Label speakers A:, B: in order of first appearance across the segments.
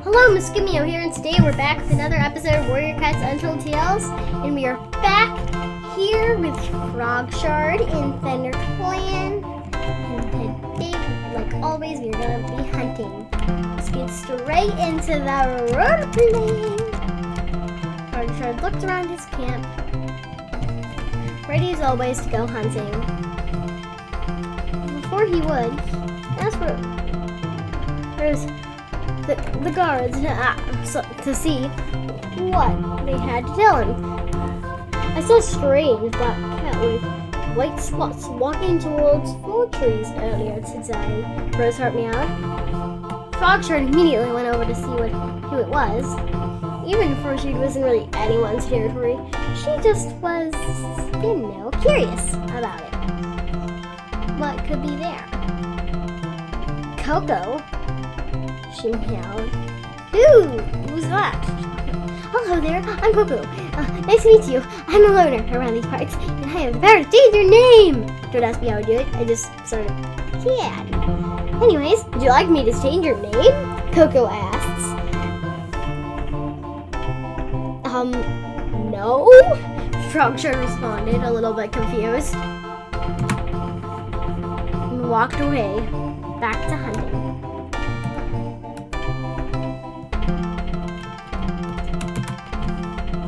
A: Hello, MsGood Meow here, and today we're back with another episode of Warrior Cat's Untold Tales, and we are back here with Frog Shard in Thunder Clan, and today, like always, we're gonna be hunting. Let's get straight into the road plane. Frog Shard looked around his camp, ready as always to go hunting. Before he would, ask for the guards to see what they had to tell him. I saw a strange black cat with white spots walking towards fruit trees earlier today, Roseheart meowed. Frog Shard immediately went over to see who it was. Even before she wasn't really anyone's territory, she just was, curious about it. What could be there? Coco, she meowed. Who's that? Hello there, I'm Coco. Nice to meet you. I'm a loner around these parts, and I have the power to change your name. Don't ask me how I do it. I just sort of can. Anyways, would you like me to change your name? Coco asks. No? Frog Shard responded, a little bit confused, and walked away, back to hunting.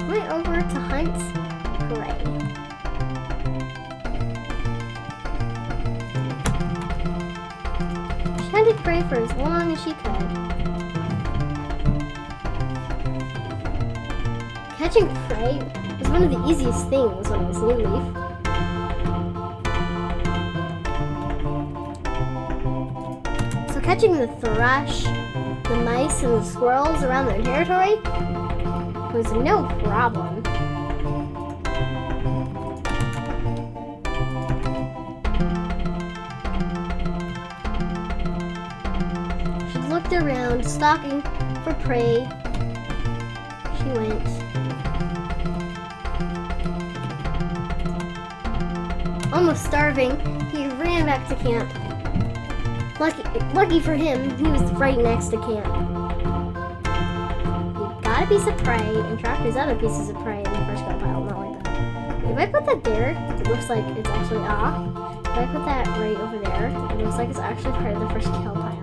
A: Went over to hunt prey. She hunted prey for as long as she could. Catching prey was one of the easiest things when it was New Leaf. So catching the thrush, the mice, and the squirrels around their territory was no problem. She looked around, stalking for prey. She went. Almost starving, he ran back to camp. Lucky for him, he was right next to camp. He got a piece of prey and dropped his other pieces of prey in the fresh kill pile, not like that. If I put that there, it looks like it's actually off. If I put that right over there, it looks like it's actually part of the fresh kill pile.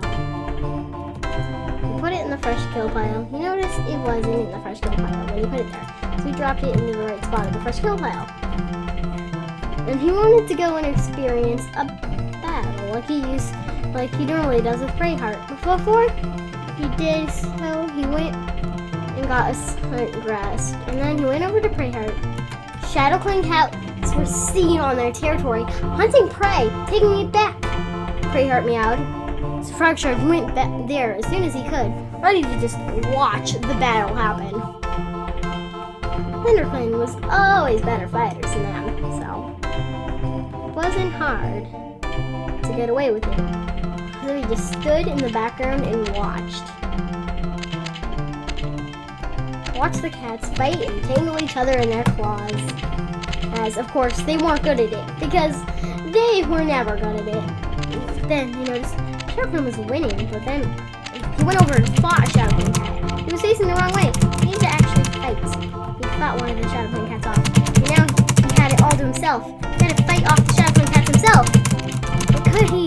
A: He put it in the fresh kill pile. He noticed it wasn't in the fresh kill pile when he put it there. So he dropped it into the right spot of the fresh kill pile. And he wanted to go and experience a battle like he normally does with Braveheart. But before he did so, he went and got a hunt grass. And then he went over to Braveheart. Shadow Clan cats were seen on their territory, hunting prey, taking it back. Braveheart meowed. So Frog Shard went back there as soon as he could, ready to just watch the battle happen. Thunder Clan was always better fighters than them, so it wasn't hard to get away with it. So he just stood in the background and watched. Watched the cats fight and tangle each other in their claws. As, of course, they weren't good at it, because they were never good at it. Then he noticed Shadow Clan was winning, but then he went over and fought a Shadow Clan cat. He was facing the wrong way. He needed to actually fight. He fought one of the Shadow Clan cats off. And now he had it all to himself. He had to fight off the Shadow Clan cats himself. But could he?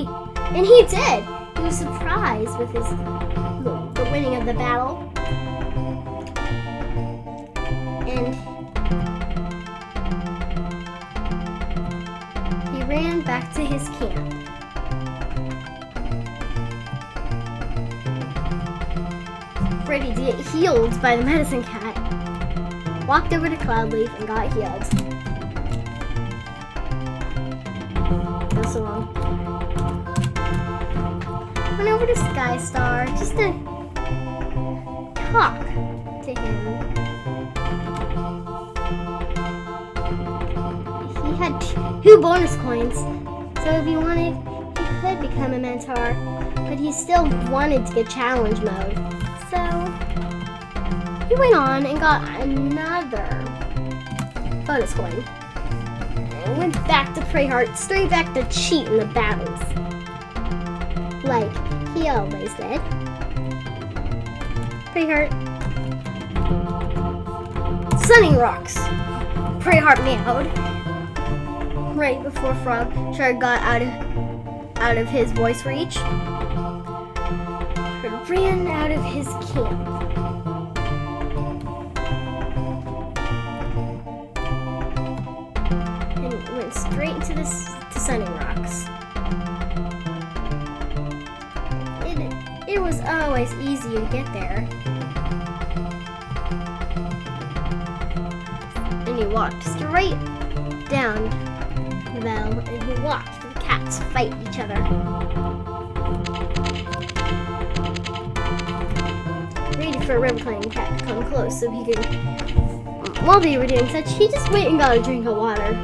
A: And he did. He was surprised with the winning of the battle. And he ran back to his camp. Ready to get healed by the medicine cat. Walked over to Cloudleaf and got healed. Go so long. Went over to Skystar just to talk to him. He had 2 bonus coins, so if he wanted, he could become a mentor, but he still wanted to get challenge mode. So he went on and got another bonus coin. And went back to Braveheart, straight back to cheat in the battles. Like he always did. Prey heart. Sunning rocks. Prey heart meowed. Right before Frog Shard got out of his voice reach. Ran out of his camp. And went straight into to Sunning Rocks. It was always easy to get there. And he walked straight down the bell, and he watched the cats fight each other. Waited for a river-climbing cat to come close so he could. While they were doing such, he just went and got a drink of water.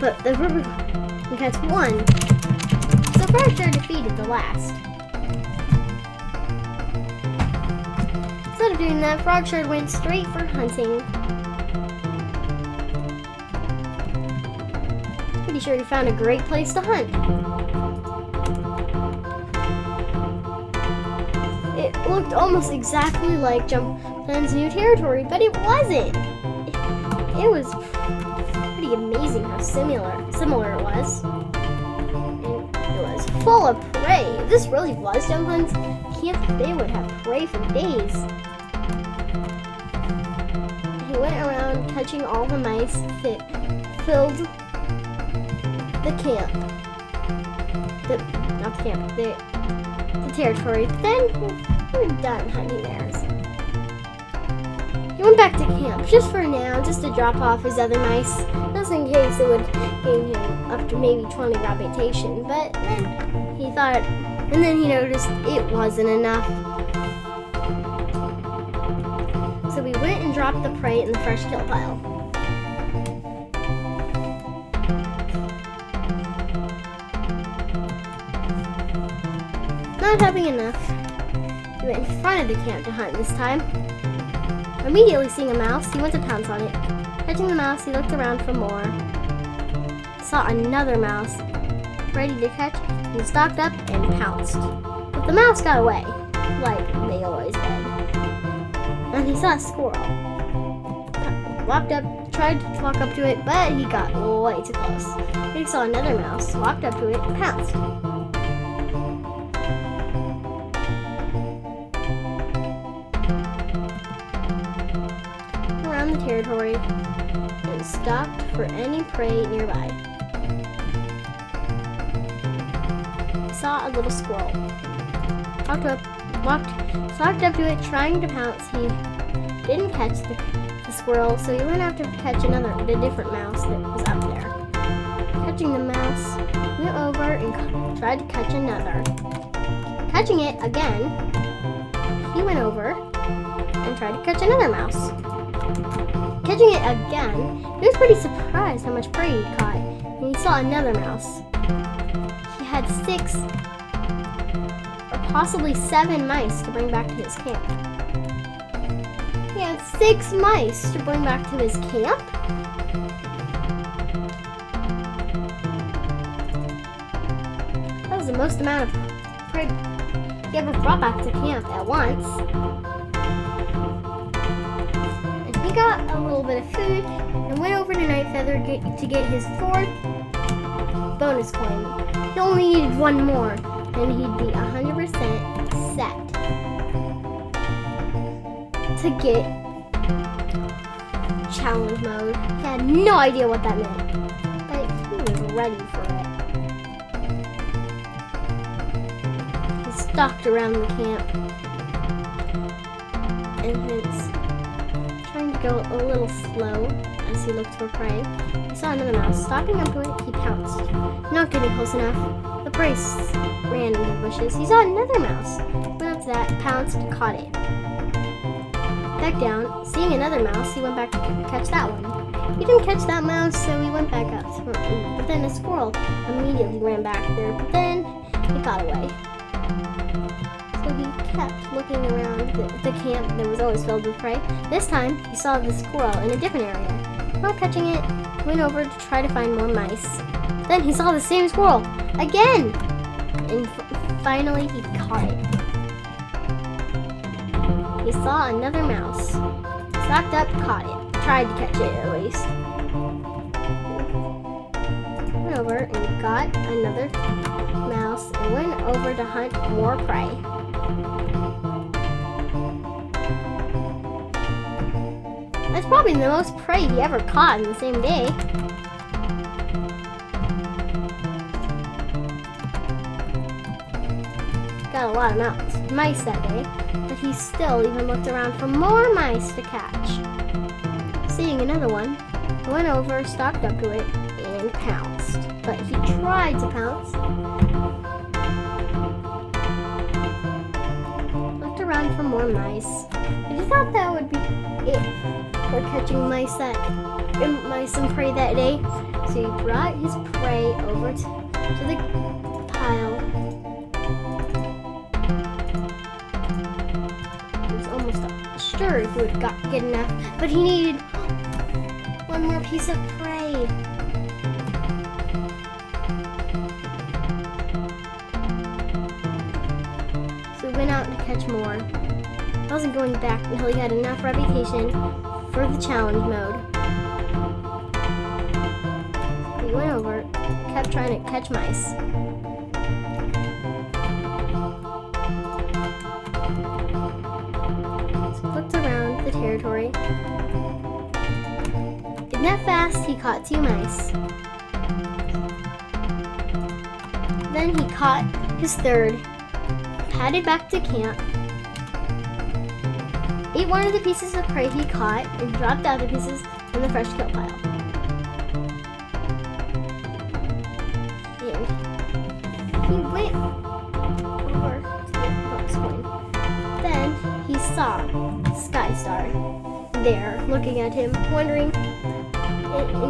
A: But the river-climbing cats won, so Frog Shard defeated the last. Instead of doing that, Frog Shard went straight for hunting. Pretty sure he found a great place to hunt. It looked almost exactly like Jumpman's new territory, but it wasn't. It was pretty amazing how similar it was. And it was full of prey. If this really was Jumpman's camp, they would have prey for days. He went around catching all the mice that filled the camp. The territory. But then we were done hunting theirs. He went back to camp just for now, just to drop off his other mice, just in case it would gain him up to maybe 20 reputation. But then he thought, and then he noticed it wasn't enough. So we went and dropped the prey in the fresh kill pile. Not having enough, he went in front of the camp to hunt this time. Immediately seeing a mouse, he went to pounce on it. Catching the mouse, he looked around for more. Saw another mouse ready to catch. He stalked up and pounced. But the mouse got away, like they always did. And he saw a squirrel. Walked up, tried to walk up to it, but he got way too close. He saw another mouse, walked up to it, and pounced. Around the territory and stopped for any prey nearby. He saw a little squirrel. Walked up to it, trying to pounce. He didn't catch the squirrel, so he went out to catch a different mouse that was up there. Catching the mouse, he went over and tried to catch another. Catching it again, he went over and tried to catch another mouse. Catching it again, he was pretty surprised how much prey he caught, and he saw another mouse. He had 6 or possibly 7 mice to bring back to his camp. He had 6 mice to bring back to his camp? That was the most amount of prey he ever brought back to camp at once. And he got a little bit of food and went over to Night Feather to get his 4th bonus coin. He only needed 1 more, and he'd be 100% set to get challenge mode. He had no idea what that meant, but he was ready for it. He stalked around the camp entrance, trying to go a little slow as he looked for prey. He saw another mouse. Stalking up to it, he pounced. Not getting close enough, the prey ran into the bushes. He saw another mouse. Went up to that, pounced, caught it. Back down, seeing another mouse, he went back to catch that one. He didn't catch that mouse, so he went back up. But then a squirrel immediately ran back there, but then it got away. So he kept looking around the camp that was always filled with prey. This time, he saw the squirrel in a different area. While catching it, he went over to try to find more mice. Then he saw the same squirrel again, and finally he caught it. He saw another mouse. Stopped up, caught it. Tried to catch it at least. Went over and got another mouse and went over to hunt more prey. That's probably the most prey he ever caught in the same day. Got a lot of mice that day, but he still even looked around for more mice to catch. Seeing another one, he went over, stalked up to it, and pounced. But he tried to pounce. Looked around for more mice. And he thought that would be it for catching mice and prey that day. So he brought his prey over to the pile. He was almost sure he would get enough, but he needed one more piece of prey. So he went out to catch more. He wasn't going back until he had enough reputation for the challenge mode. He went over, kept trying to catch mice. So looked around the territory. In that fast, he caught 2 mice. Then he caught his third, headed back to camp, ate one of the pieces of prey he caught, and dropped the other pieces in the fresh kill pile. And he went over to the box coin. Then he saw Skystar there, looking at him, wondering, and he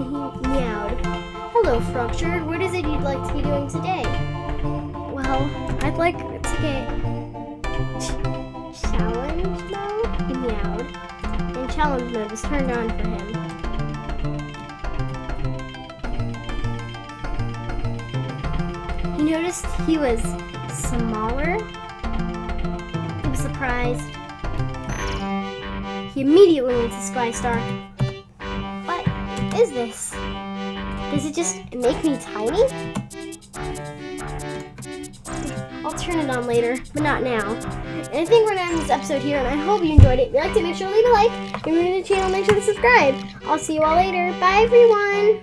A: meowed. "Hello, Frogshard. What is it you'd like to be doing today?" "Well, I'd like to get challenge mode," he meowed, and challenge mode was turned on for him. He noticed he was smaller. He was surprised. He immediately went to Skystar. "What is this? Does it just make me tiny?" "I'll turn it on later, but not now." And I think we're going to end this episode here, and I hope you enjoyed it. If you liked it, make sure to leave a like. If you're new to the channel, make sure to subscribe. I'll see you all later. Bye, everyone!